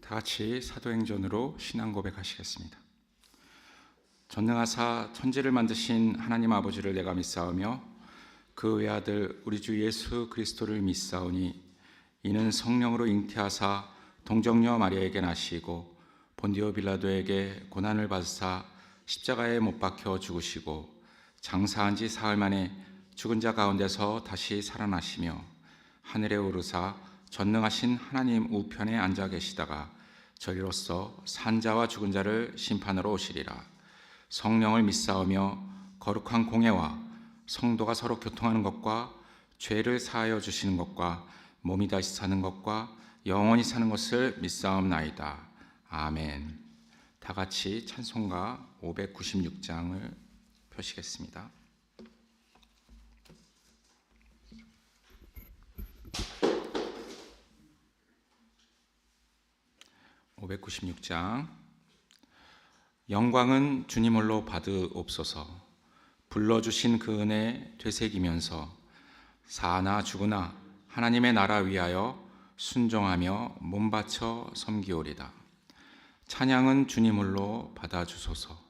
다 같이 사도행전으로 신앙 고백하시겠습니다. 전능하사 천지를 만드신 하나님 아버지를 내가 믿사오며 그 외아들 우리 주 예수 그리스도를 믿사오니 이는 성령으로 잉태하사 동정녀 마리아에게 나시고 본디오 빌라도에게 고난을 받으사 십자가에 못 박혀 죽으시고 장사한 지 사흘 만에 죽은 자 가운데서 다시 살아나시며 하늘에 오르사 전능하신 하나님 우편에 앉아 계시다가 저리로서 산자와 죽은 자를 심판하러 오시리라. 성령을 믿사오며 거룩한 공예와 성도가 서로 교통하는 것과 죄를 사하여 주시는 것과 몸이 다시 사는 것과 영원히 사는 것을 믿사옵나이다. 아멘. 다 같이 찬송가 596장을 펴시겠습니다. 596장. 영광은 주님 홀로 받으옵소서. 불러주신 그 은혜 되새기면서 사나 죽으나 하나님의 나라 위하여 순종하며 몸바쳐 섬기오리다. 찬양은 주님 홀로 받아주소서.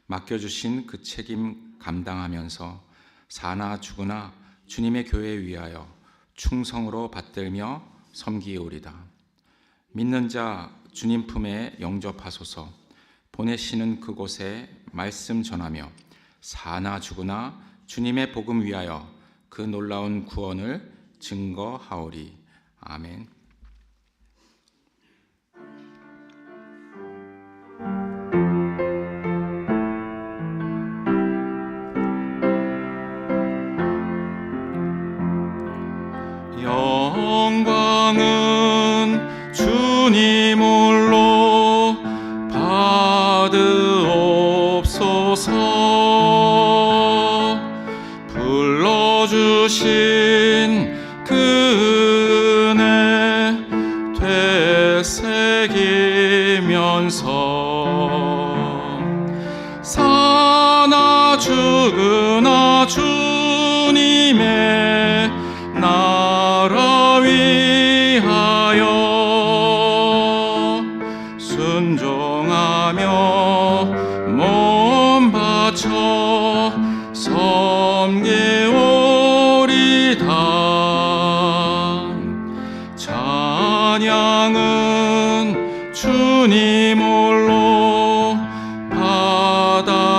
맡겨주신 그 책임 감당하면서 사나 죽으나 주님의 교회 위하여 충성으로 받들며 섬기오리다. 믿는 자 주님 품에 영접하소서. 보내시는 그곳에 말씀 전하며 사나 죽으나 주님의 복음 위하여 그 놀라운 구원을 증거하오리. 아멘. 영광은 주님 홀로 받으옵소서. 불러주신 그 은혜 되새기면서 사나 죽으나 주님의 나라 위하여 순종하며 몸 바쳐 섬기오리다. 찬양은 주님 홀로 받아주소서.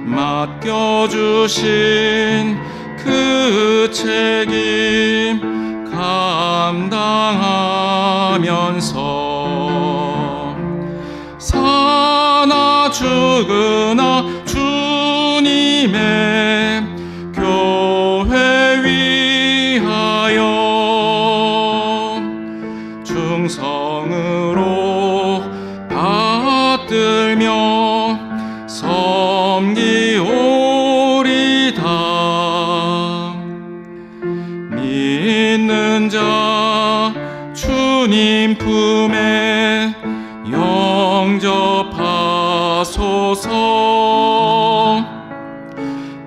맡겨주신 그 책임 감당하면서 사나 죽으나 주님의 교회 위하여 충성으로 받들며 섬기오리다. 믿는 자 주님 품에 영접하소서.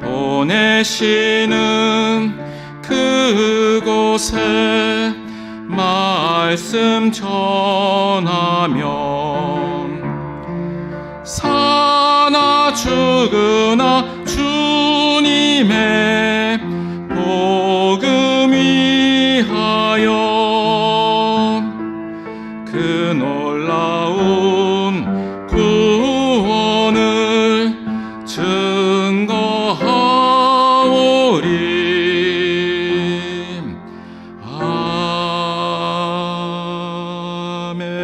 보내시는 그곳에 말씀 전하며 사나 죽으나 주님의 복음 위하여 그 놀라운 구원을 증거하오리. 아멘.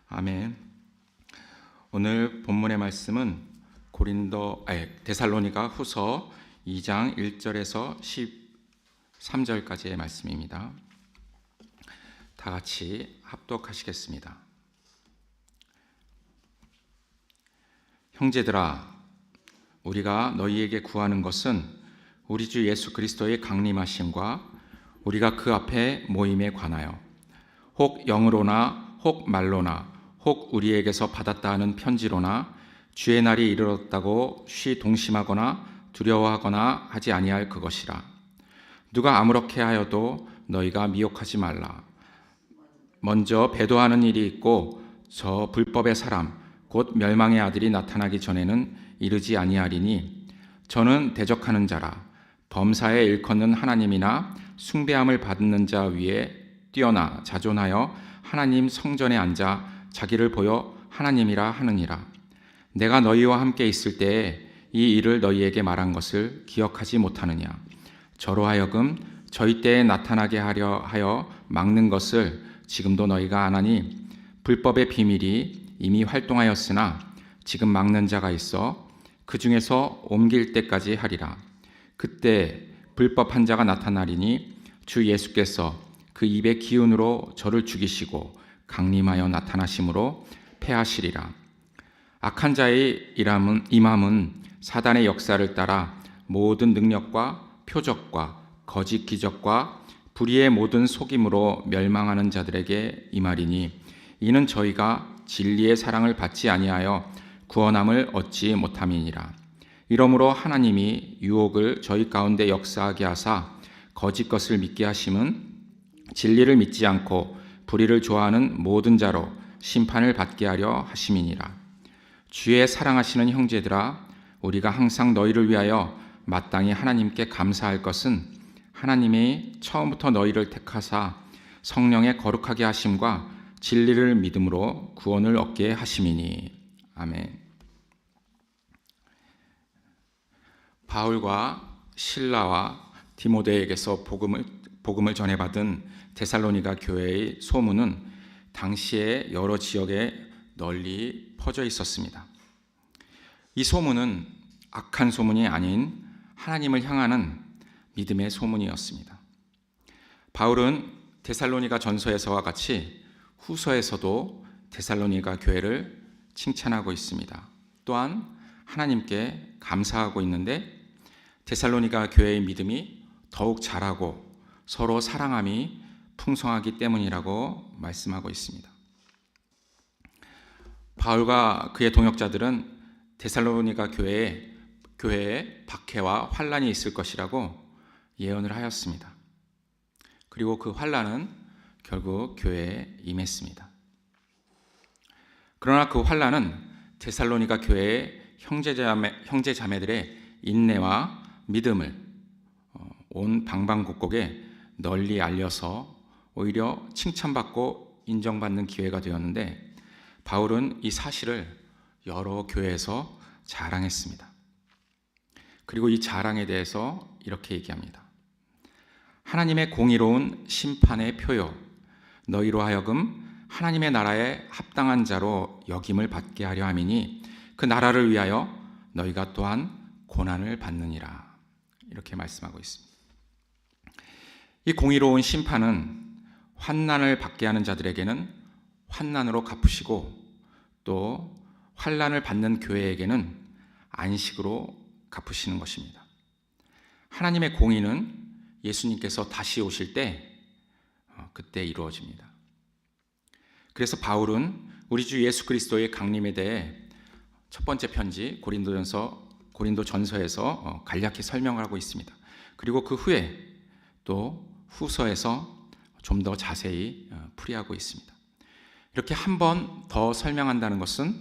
아멘. 오늘 본문의 말씀은 데살로니가 후서 2장 1절에서 13절까지의 말씀입니다. 다 같이 합독하시겠습니다. 형제들아, 우리가 너희에게 구하는 것은 우리 주 예수 그리스도의 강림하심과 우리가 그 앞에 모임에 관하여 혹 영으로나 혹 말로나 혹 우리에게서 받았다 하는 편지로나 주의 날이 이르렀다고 쉬 동심하거나 두려워하거나 하지 아니할 그것이라. 누가 아무렇게 하여도 너희가 미혹하지 말라. 먼저 배도하는 일이 있고 저 불법의 사람 곧 멸망의 아들이 나타나기 전에는 이르지 아니하리니 저는 대적하는 자라 범사에 일컫는 하나님이나 숭배함을 받는 자 위에 뛰어나 자존하여 하나님 성전에 앉아 자기를 보여 하나님이라 하느니라. 내가 너희와 함께 있을 때에 이 일을 너희에게 말한 것을 기억하지 못하느냐. 저로 하여금 저희 때에 나타나게 하려 하여 막는 것을 지금도 너희가 안 하니 불법의 비밀이 이미 활동하였으나 지금 막는 자가 있어 그 중에서 옮길 때까지 하리라. 그때 불법한 자가 나타나리니 주 예수께서 그 입의 기운으로 저를 죽이시고 강림하여 나타나심으로 패하시리라. 악한 자의 임함은 사단의 역사를 따라 모든 능력과 표적과 거짓 기적과 불의의 모든 속임으로 멸망하는 자들에게 임하리니 이는 저희가 진리의 사랑을 받지 아니하여 구원함을 얻지 못함이니라. 이러므로 하나님이 유혹을 저희 가운데 역사하게 하사 거짓 것을 믿게 하심은 진리를 믿지 않고 불의를 좋아하는 모든 자로 심판을 받게 하려 하심이니라. 주의 사랑하시는 형제들아, 우리가 항상 너희를 위하여 마땅히 하나님께 감사할 것은 하나님이 처음부터 너희를 택하사 성령의 거룩하게 하심과 진리를 믿음으로 구원을 얻게 하심이니. 아멘. 바울과 실라와 디모데에게서 복음을 전해받은 데살로니가 교회의 소문은 당시에 여러 지역에 널리 퍼져 있었습니다. 이 소문은 악한 소문이 아닌 하나님을 향하는 믿음의 소문이었습니다. 바울은 데살로니가 전서에서와 같이 후서에서도 데살로니가 교회를 칭찬하고 있습니다. 또한 하나님께 감사하고 있는데 데살로니가 교회의 믿음이 더욱 자라고 서로 사랑함이 풍성하기 때문이라고 말씀하고 있습니다. 바울과 그의 동역자들은 데살로니가 교회에 박해와 환란이 있을 것이라고 예언을 하였습니다. 그리고 그 환란은 결국 교회에 임했습니다. 그러나 그 환란은 데살로니가 교회의 형제자매들의 인내와 믿음을 온 방방곡곡에 널리 알려서 오히려 칭찬받고 인정받는 기회가 되었는데 바울은 이 사실을 여러 교회에서 자랑했습니다. 그리고 이 자랑에 대해서 이렇게 얘기합니다. 하나님의 공의로운 심판의 표요, 너희로 하여금 하나님의 나라에 합당한 자로 여김을 받게 하려 함이니 그 나라를 위하여 너희가 또한 고난을 받느니라. 이렇게 말씀하고 있습니다. 이 공의로운 심판은 환난을 받게 하는 자들에게는 환난으로 갚으시고 또 환난을 받는 교회에게는 안식으로 갚으시는 것입니다. 하나님의 공의는 예수님께서 다시 오실 때 그때 이루어집니다. 그래서 바울은 우리 주 예수 그리스도의 강림에 대해 첫 번째 편지 고린도전서에서 간략히 설명을 하고 있습니다. 그리고 그 후에 또 후서에서 좀 더 자세히 풀이하고 있습니다. 이렇게 한 번 더 설명한다는 것은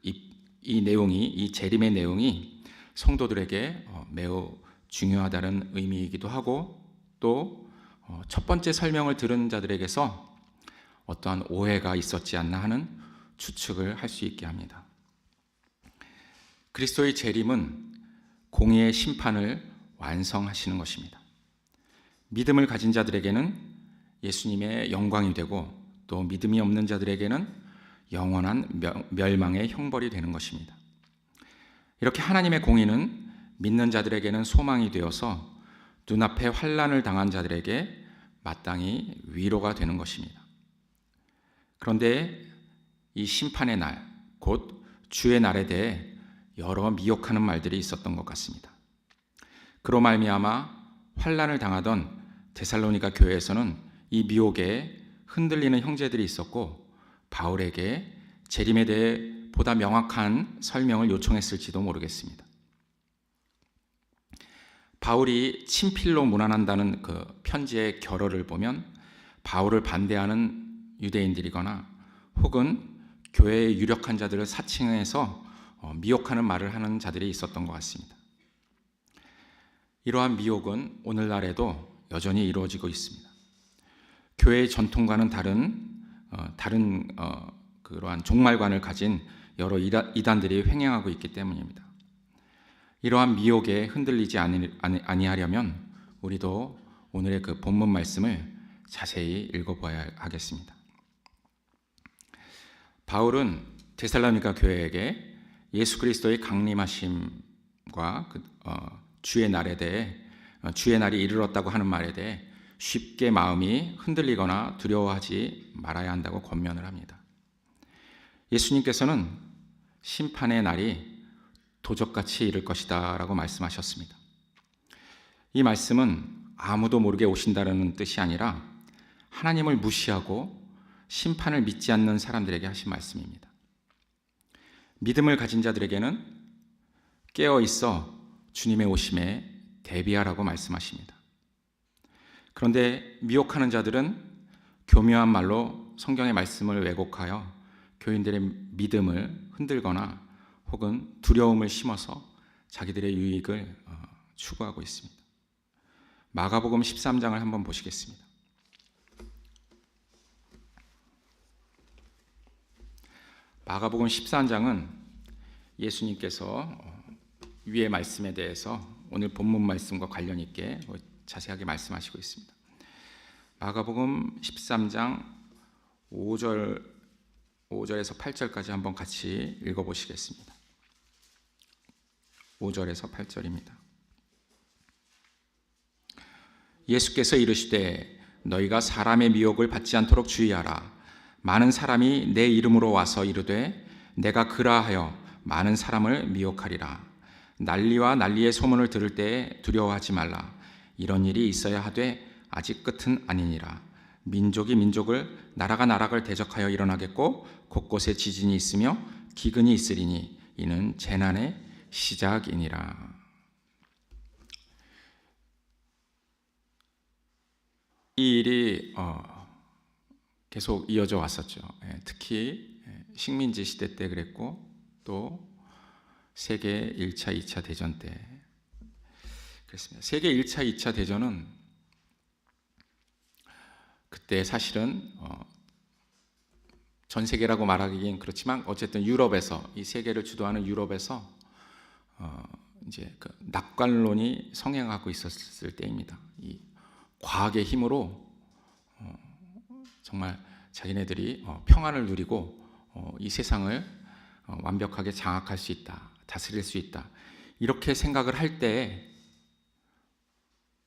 이 재림의 내용이 성도들에게 매우 중요하다는 의미이기도 하고 또 첫 번째 설명을 들은 자들에게서 어떠한 오해가 있었지 않나 하는 추측을 할 수 있게 합니다. 그리스도의 재림은 공의의 심판을 완성하시는 것입니다. 믿음을 가진 자들에게는 예수님의 영광이 되고 또 믿음이 없는 자들에게는 영원한 멸망의 형벌이 되는 것입니다. 이렇게 하나님의 공의는 믿는 자들에게는 소망이 되어서 눈앞에 환난을 당한 자들에게 마땅히 위로가 되는 것입니다. 그런데 이 심판의 날, 곧 주의 날에 대해 여러 미혹하는 말들이 있었던 것 같습니다. 그로 말미암아 환난을 당하던 데살로니가 교회에서는 이 미혹에 흔들리는 형제들이 있었고 바울에게 재림에 대해 보다 명확한 설명을 요청했을지도 모르겠습니다. 바울이 친필로 문안한다는 그 편지의 결어를 보면 바울을 반대하는 유대인들이거나 혹은 교회의 유력한 자들을 사칭해서 미혹하는 말을 하는 자들이 있었던 것 같습니다. 이러한 미혹은 오늘날에도 여전히 이루어지고 있습니다. 교회의 전통과는 다른 그러한 종말관을 가진 여러 이단들이 횡행하고 있기 때문입니다. 이러한 미혹에 흔들리지 아니하려면 우리도 오늘의 그 본문 말씀을 자세히 읽어봐야 하겠습니다. 바울은 데살로니가 교회에게 예수 그리스도의 강림하심과 주의 날에 대해 주의 날이 이르렀다고 하는 말에 대해 쉽게 마음이 흔들리거나 두려워하지 말아야 한다고 권면을 합니다. 예수님께서는 심판의 날이 도적같이 이를 것이다 라고 말씀하셨습니다. 이 말씀은 아무도 모르게 오신다는 뜻이 아니라 하나님을 무시하고 심판을 믿지 않는 사람들에게 하신 말씀입니다. 믿음을 가진 자들에게는 깨어 있어 주님의 오심에 대비하라고 말씀하십니다. 그런데 미혹하는 자들은 교묘한 말로 성경의 말씀을 왜곡하여 교인들의 믿음을 흔들거나 혹은 두려움을 심어서 자기들의 유익을 추구하고 있습니다. 마가복음 13장을 한번 보시겠습니다. 마가복음 13장은 예수님께서 위의 말씀에 대해서 오늘 본문 말씀과 관련 있게 자세하게 말씀하시고 있습니다. 마가복음 13장 5절에서 8절까지 한번 같이 읽어보시겠습니다. 5절에서 8절입니다. 예수께서 이르시되 너희가 사람의 미혹을 받지 않도록 주의하라. 많은 사람이 내 이름으로 와서 이르되 내가 그라하여 많은 사람을 미혹하리라. 난리와 난리의 소문을 들을 때에 두려워하지 말라. 이런 일이 있어야 하되 아직 끝은 아니니라. 민족이 민족을 나라가 나라를 대적하여 일어나겠고 곳곳에 지진이 있으며 기근이 있으리니 이는 재난의 시작이니라. 이 일이 계속 이어져 왔었죠. 특히 식민지 시대 때 그랬고 또 세계 1차, 2차 대전 때 그랬습니다. 세계 1차, 2차 대전은 그때 사실은 전 세계라고 말하기엔 그렇지만 어쨌든 유럽에서 이 세계를 주도하는 유럽에서 이제 그 낙관론이 성행하고 있었을 때입니다. 이 과학의 힘으로 정말 자기네들이 평안을 누리고 이 세상을 완벽하게 장악할 수 있다, 다스릴 수 있다 이렇게 생각을 할 때에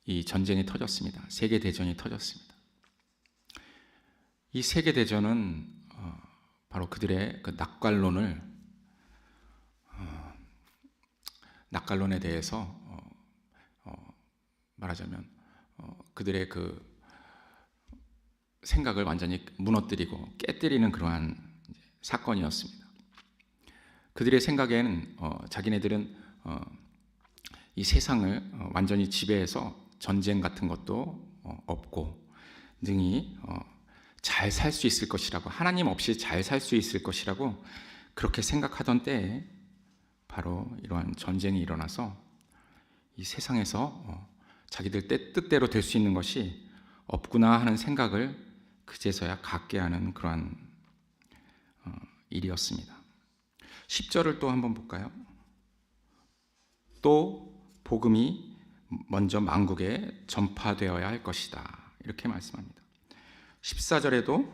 이 전쟁이 터졌습니다. 세계 대전이 터졌습니다. 이 세계 대전은 바로 그들의 그 낙관론에 대해서 말하자면 그들의 그 생각을 완전히 무너뜨리고 깨뜨리는 그러한 사건이었습니다. 그들의 생각에는 자기네들은 이 세상을 완전히 지배해서 전쟁 같은 것도 없고 능히 잘 살 수 있을 것이라고, 하나님 없이 잘 살 수 있을 것이라고 그렇게 생각하던 때에 바로 이러한 전쟁이 일어나서 이 세상에서 자기들 뜻대로 될 수 있는 것이 없구나 하는 생각을 그제서야 갖게 하는 그러한 일이었습니다. 10절을 또 한번 볼까요? 또 복음이 먼저 만국에 전파되어야 할 것이다 이렇게 말씀합니다. 14절에도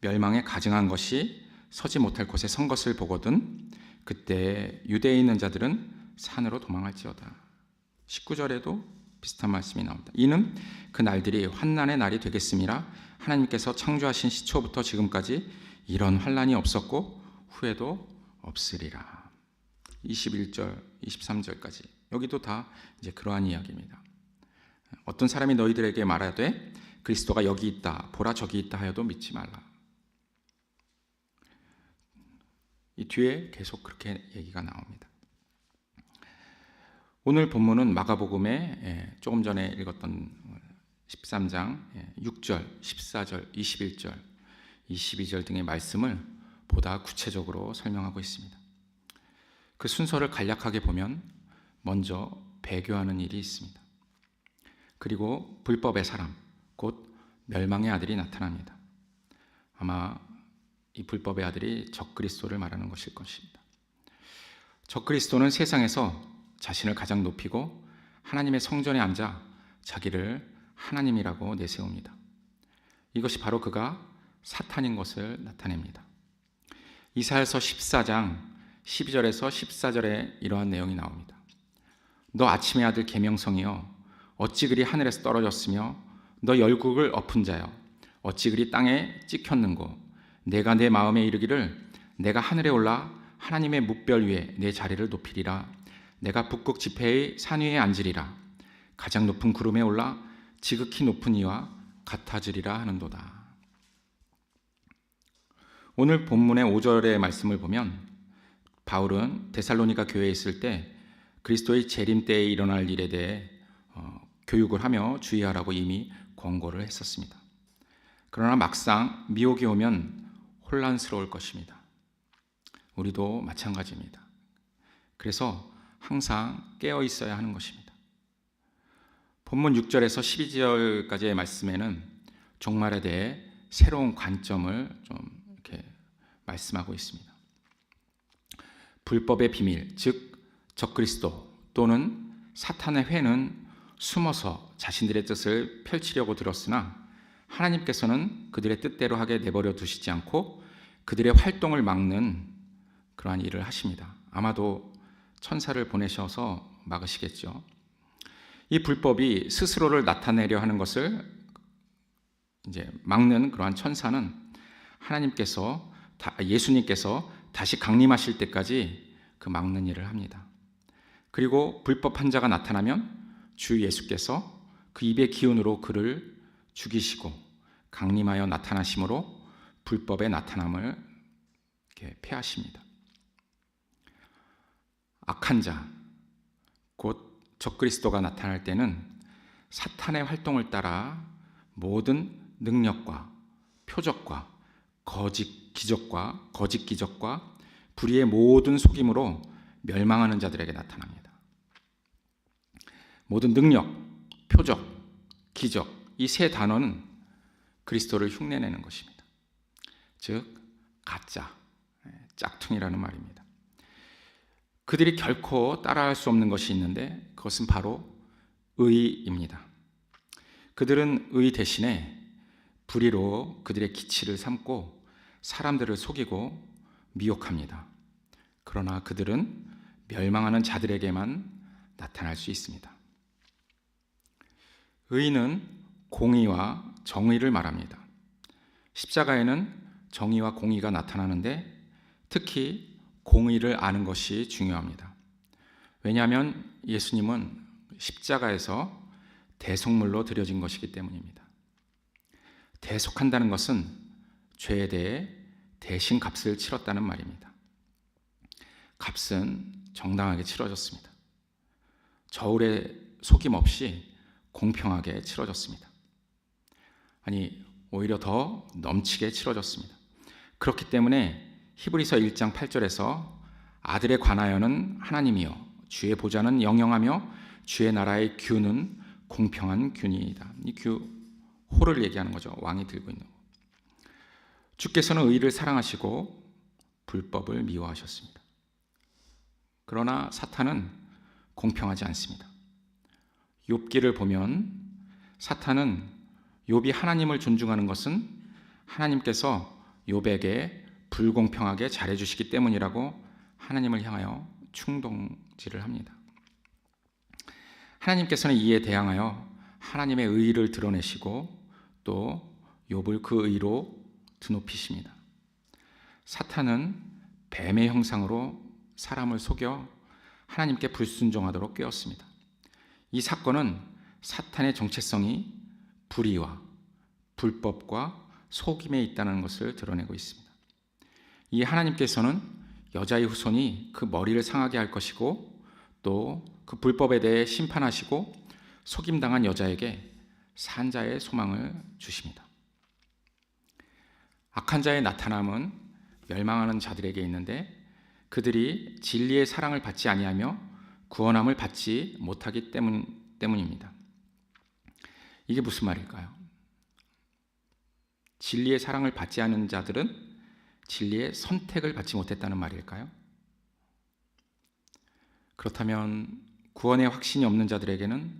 멸망에 가증한 것이 서지 못할 곳에 선 것을 보거든 그때 유대에 있는 자들은 산으로 도망할지어다. 19절에도 비슷한 말씀이 나옵니다. 이는 그 날들이 환난의 날이 되겠음이라. 하나님께서 창조하신 시초부터 지금까지 이런 환난이 없었고 후에도 없으리라. 21절, 23절까지 여기도 다 이제 그러한 이야기입니다. 어떤 사람이 너희들에게 말하되 그리스도가 여기 있다, 보라 저기 있다 하여도 믿지 말라. 이 뒤에 계속 그렇게 얘기가 나옵니다. 오늘 본문은 마가복음에 조금 전에 읽었던 13장 6절, 14절, 21절, 22절 등의 말씀을 보다 구체적으로 설명하고 있습니다. 그 순서를 간략하게 보면 먼저 배교하는 일이 있습니다. 그리고 불법의 사람, 곧 멸망의 아들이 나타납니다. 아마 이 불법의 아들이 적그리스도를 말하는 것일 것입니다. 적그리스도는 세상에서 자신을 가장 높이고 하나님의 성전에 앉아 자기를 하나님이라고 내세웁니다. 이것이 바로 그가 사탄인 것을 나타냅니다. 이사야서 14장 12절에서 14절에 이러한 내용이 나옵니다. 너 아침의 아들 계명성이여 어찌 그리 하늘에서 떨어졌으며 너 열국을 엎은 자여 어찌 그리 땅에 찍혔는고 내가 내 마음에 이르기를 내가 하늘에 올라 하나님의 뭇별 위에 내 자리를 높이리라 내가 북극 지폐의 산 위에 앉으리라 가장 높은 구름에 올라 지극히 높은 이와 같아지리라 하는도다. 오늘 본문의 5절의 말씀을 보면 바울은 데살로니가 교회에 있을 때 그리스도의 재림 때에 일어날 일에 대해 교육을 하며 주의하라고 이미 권고를 했었습니다. 그러나 막상 미혹이 오면 혼란스러울 것입니다. 우리도 마찬가지입니다. 그래서 항상 깨어 있어야 하는 것입니다. 본문 6절에서 12절까지의 말씀에는 종말에 대해 새로운 관점을 좀 이렇게 말씀하고 있습니다. 불법의 비밀, 즉 적그리스도 또는 사탄의 회는 숨어서 자신들의 뜻을 펼치려고 들었으나 하나님께서는 그들의 뜻대로 하게 내버려 두시지 않고 그들의 활동을 막는 그러한 일을 하십니다. 아마도 천사를 보내셔서 막으시겠죠. 이 불법이 스스로를 나타내려 하는 것을 이제 막는 그러한 천사는 예수님께서 다시 강림하실 때까지 그 막는 일을 합니다. 그리고 불법 환자가 나타나면 주 예수께서 그 입의 기운으로 그를 죽이시고 강림하여 나타나심으로 불법의 나타남을 이렇게 폐하십니다. 악한 자, 곧 적그리스도가 나타날 때는 사탄의 활동을 따라 모든 능력과 표적과 거짓 기적과 불의의 모든 속임으로 멸망하는 자들에게 나타납니다. 모든 능력, 표적, 기적 이 세 단어는 그리스도를 흉내내는 것입니다. 즉 가짜, 짝퉁이라는 말입니다. 그들이 결코 따라할 수 없는 것이 있는데 그것은 바로 의입니다. 그들은 의 대신에 불의로 그들의 기치를 삼고 사람들을 속이고 미혹합니다. 그러나 그들은 멸망하는 자들에게만 나타날 수 있습니다. 의는 공의와 정의를 말합니다. 십자가에는 정의와 공의가 나타나는데 특히 공의를 아는 것이 중요합니다. 왜냐하면 예수님은 십자가에서 대속물로 드려진 것이기 때문입니다. 대속한다는 것은 죄에 대해 대신 값을 치렀다는 말입니다. 값은 정당하게 치러졌습니다. 저울에 속임 없이 공평하게 치러졌습니다. 아니, 오히려 더 넘치게 치러졌습니다. 그렇기 때문에 히브리서 1장 8절에서 아들에 관하여는 하나님이요 주의 보좌는 영영하며 주의 나라의 규는 공평한 균이다. 이 규, 호를 얘기하는 거죠. 왕이 들고 있는 거. 주께서는 의를 사랑하시고 불법을 미워하셨습니다. 그러나 사탄은 공평하지 않습니다. 욥기를 보면 사탄은 욥이 하나님을 존중하는 것은 하나님께서 욥에게 불공평하게 잘해주시기 때문이라고 하나님을 향하여 충동질을 합니다. 하나님께서는 이에 대항하여 하나님의 의를 드러내시고 또 욥을 그 의로 드높이십니다. 사탄은 뱀의 형상으로 사람을 속여 하나님께 불순종하도록 꾀었습니다. 이 사건은 사탄의 정체성이 불의와 불법과 속임에 있다는 것을 드러내고 있습니다. 이 하나님께서는 여자의 후손이 그 머리를 상하게 할 것이고 또 그 불법에 대해 심판하시고 속임당한 여자에게 산자의 소망을 주십니다. 악한 자의 나타남은 멸망하는 자들에게 있는데 그들이 진리의 사랑을 받지 아니하며 구원함을 받지 못하기 때문입니다. 이게 무슨 말일까요? 진리의 사랑을 받지 않은 자들은 진리의 선택을 받지 못했다는 말일까요? 그렇다면 구원의 확신이 없는 자들에게는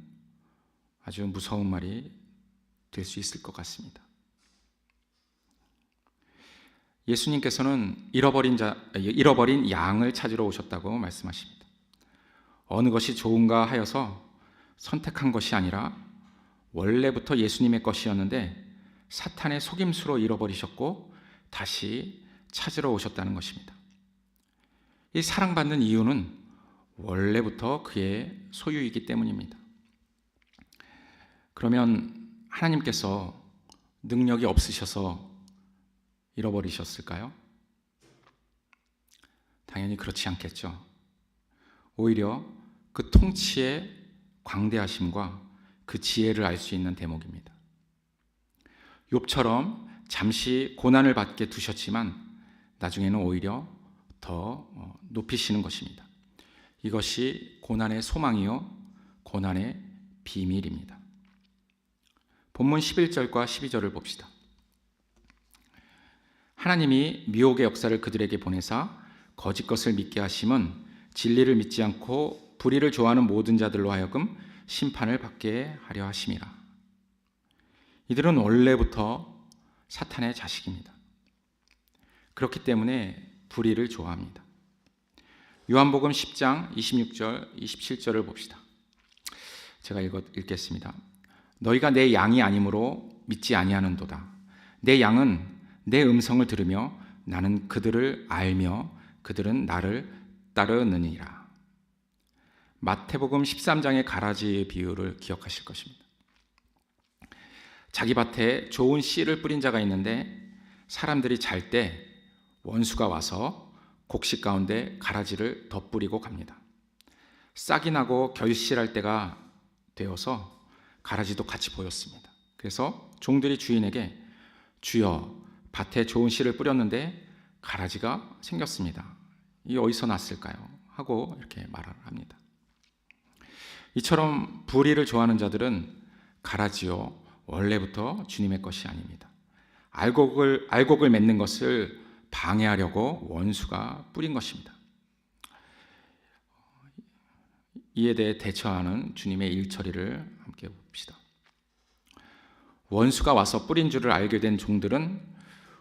아주 무서운 말이 될 수 있을 것 같습니다. 예수님께서는 잃어버린 양을 찾으러 오셨다고 말씀하십니다. 어느 것이 좋은가 하여서 선택한 것이 아니라 원래부터 예수님의 것이었는데 사탄의 속임수로 잃어버리셨고 다시 찾으러 오셨다는 것입니다. 이 사랑받는 이유는 원래부터 그의 소유이기 때문입니다. 그러면 하나님께서 능력이 없으셔서 잃어버리셨을까요? 당연히 그렇지 않겠죠. 오히려 그 통치의 광대하심과 그 지혜를 알 수 있는 대목입니다. 욥처럼 잠시 고난을 받게 두셨지만 나중에는 오히려 더 높이시는 것입니다. 이것이 고난의 소망이요 고난의 비밀입니다. 본문 11절과 12절을 봅시다. 하나님이 미혹의 역사를 그들에게 보내사 거짓 것을 믿게 하심은 진리를 믿지 않고 불의를 좋아하는 모든 자들로 하여금 심판을 받게 하려 하심이라. 이들은 원래부터 사탄의 자식입니다. 그렇기 때문에 불의를 좋아합니다. 요한복음 10장 26절 27절을 봅시다. 제가 읽겠습니다. 너희가 내 양이 아니므로 믿지 아니하는도다. 내 양은 내 음성을 들으며 나는 그들을 알며 그들은 나를 따르느니라. 마태복음 13장의 가라지의 비유를 기억하실 것입니다. 자기 밭에 좋은 씨를 뿌린 자가 있는데 사람들이 잘 때 원수가 와서 곡식 가운데 가라지를 덧뿌리고 갑니다. 싹이 나고 결실할 때가 되어서 가라지도 같이 보였습니다. 그래서 종들이 주인에게 주여 밭에 좋은 씨를 뿌렸는데 가라지가 생겼습니다. 이게 어디서 났을까요? 하고 이렇게 말을 합니다. 이처럼 불의를 좋아하는 자들은 가라지요 원래부터 주님의 것이 아닙니다. 알곡을 맺는 것을 방해하려고 원수가 뿌린 것입니다. 이에 대해 대처하는 주님의 일처리를 함께 봅시다. 원수가 와서 뿌린 줄을 알게 된 종들은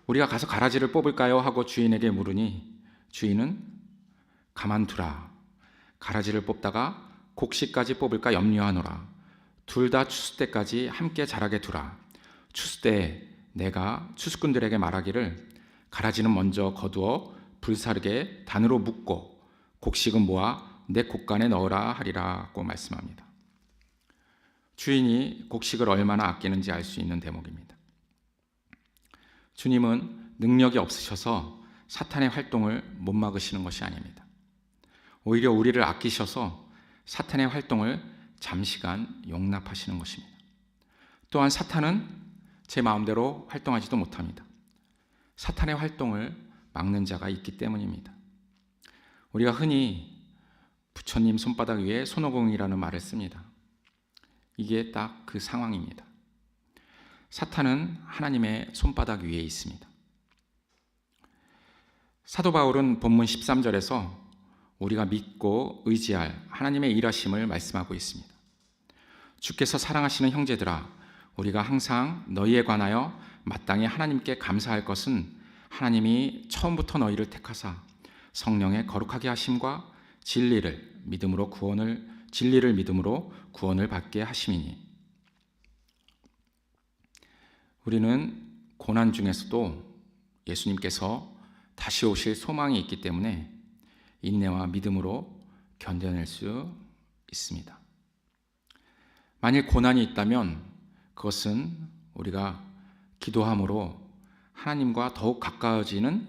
우리가 가서 가라지를 뽑을까요? 하고 주인에게 물으니 주인은 가만두라. 가라지를 뽑다가 곡식까지 뽑을까 염려하노라. 둘 다 추수 때까지 함께 자라게 두라. 추수 때에 내가 추수꾼들에게 말하기를 가라지는 먼저 거두어 불사르게 단으로 묶고 곡식은 모아 내 곡간에 넣으라 하리라고 말씀합니다. 주인이 곡식을 얼마나 아끼는지 알 수 있는 대목입니다. 주님은 능력이 없으셔서 사탄의 활동을 못 막으시는 것이 아닙니다. 오히려 우리를 아끼셔서 사탄의 활동을 잠시간 용납하시는 것입니다. 또한 사탄은 제 마음대로 활동하지도 못합니다. 사탄의 활동을 막는 자가 있기 때문입니다. 우리가 흔히 부처님 손바닥 위에 손오공이라는 말을 씁니다. 이게 딱 그 상황입니다. 사탄은 하나님의 손바닥 위에 있습니다. 사도 바울은 본문 13절에서 우리가 믿고 의지할 하나님의 일하심을 말씀하고 있습니다. 주께서 사랑하시는 형제들아, 우리가 항상 너희에 관하여 마땅히 하나님께 감사할 것은 하나님이 처음부터 너희를 택하사 성령의 거룩하게 하심과 진리를 믿음으로 구원을 받게 하심이니. 우리는 고난 중에서도 예수님께서 다시 오실 소망이 있기 때문에 인내와 믿음으로 견뎌낼 수 있습니다. 만일 고난이 있다면 그것은 우리가 기도함으로 하나님과 더욱 가까워지는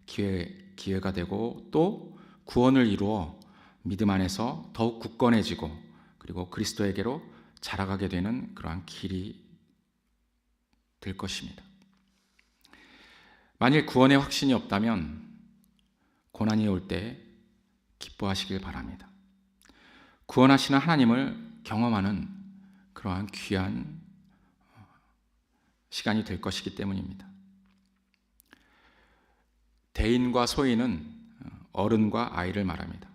기회가 되고 또 구원을 이루어 믿음 안에서 더욱 굳건해지고 그리고 그리스도에게로 자라가게 되는 그러한 길이 될 것입니다. 만일 구원의 확신이 없다면 고난이 올 때 기뻐하시길 바랍니다. 구원하시는 하나님을 경험하는 그러한 귀한 시간이 될 것이기 때문입니다. 대인과 소인은 어른과 아이를 말합니다.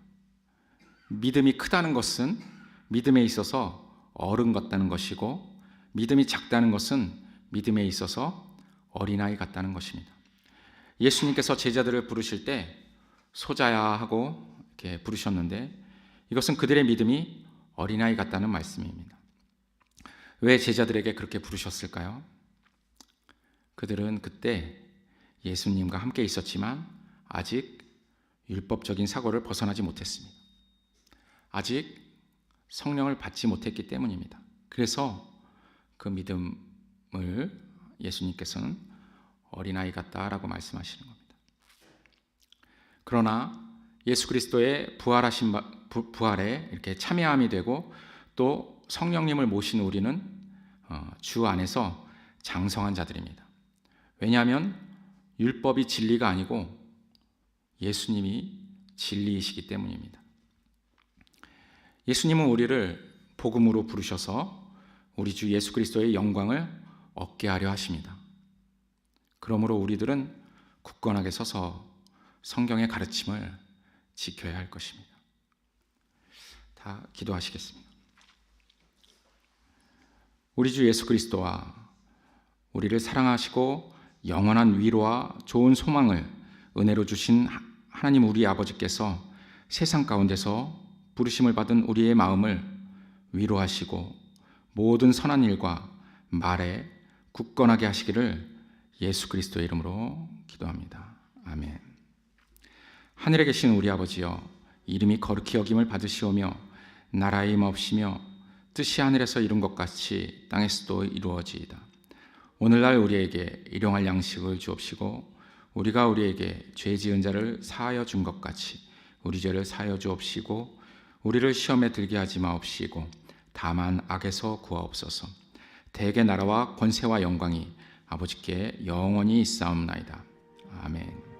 믿음이 크다는 것은 믿음에 있어서 어른 같다는 것이고, 믿음이 작다는 것은 믿음에 있어서 어린아이 같다는 것입니다. 예수님께서 제자들을 부르실 때 소자야 하고 이렇게 부르셨는데, 이것은 그들의 믿음이 어린아이 같다는 말씀입니다. 왜 제자들에게 그렇게 부르셨을까요? 그들은 그때 예수님과 함께 있었지만 아직 율법적인 사고를 벗어나지 못했습니다. 아직 성령을 받지 못했기 때문입니다. 그래서 그 믿음을 예수님께서는 어린아이 같다라고 말씀하시는 겁니다. 그러나 예수 그리스도의 부활에 이렇게 참여함이 되고 또 성령님을 모신 우리는 주 안에서 장성한 자들입니다. 왜냐하면 율법이 진리가 아니고 예수님이 진리이시기 때문입니다. 예수님은 우리를 복음으로 부르셔서 우리 주 예수 그리스도의 영광을 얻게 하려 하십니다. 그러므로 우리들은 굳건하게 서서 성경의 가르침을 지켜야 할 것입니다. 다 기도하시겠습니다. 우리 주 예수 그리스도와 우리를 사랑하시고 영원한 위로와 좋은 소망을 은혜로 주신 하나님 우리 아버지께서 세상 가운데서 부르심을 받은 우리의 마음을 위로하시고 모든 선한 일과 말에 굳건하게 하시기를 예수 그리스도의 이름으로 기도합니다. 아멘. 하늘에 계신 우리 아버지여, 이름이 거룩히 여김을 받으시오며 나라의 임하옵시며 뜻이 하늘에서 이룬 것 같이 땅에서도 이루어지이다. 오늘날 우리에게 일용할 양식을 주옵시고 우리가 우리에게 죄 지은 자를 사하여 준 것 같이 우리 죄를 사하여 주옵시고 우리를 시험에 들게 하지 마옵시고 다만 악에서 구하옵소서. 대개 나라와 권세와 영광이 아버지께 영원히 있사옵나이다. 아멘.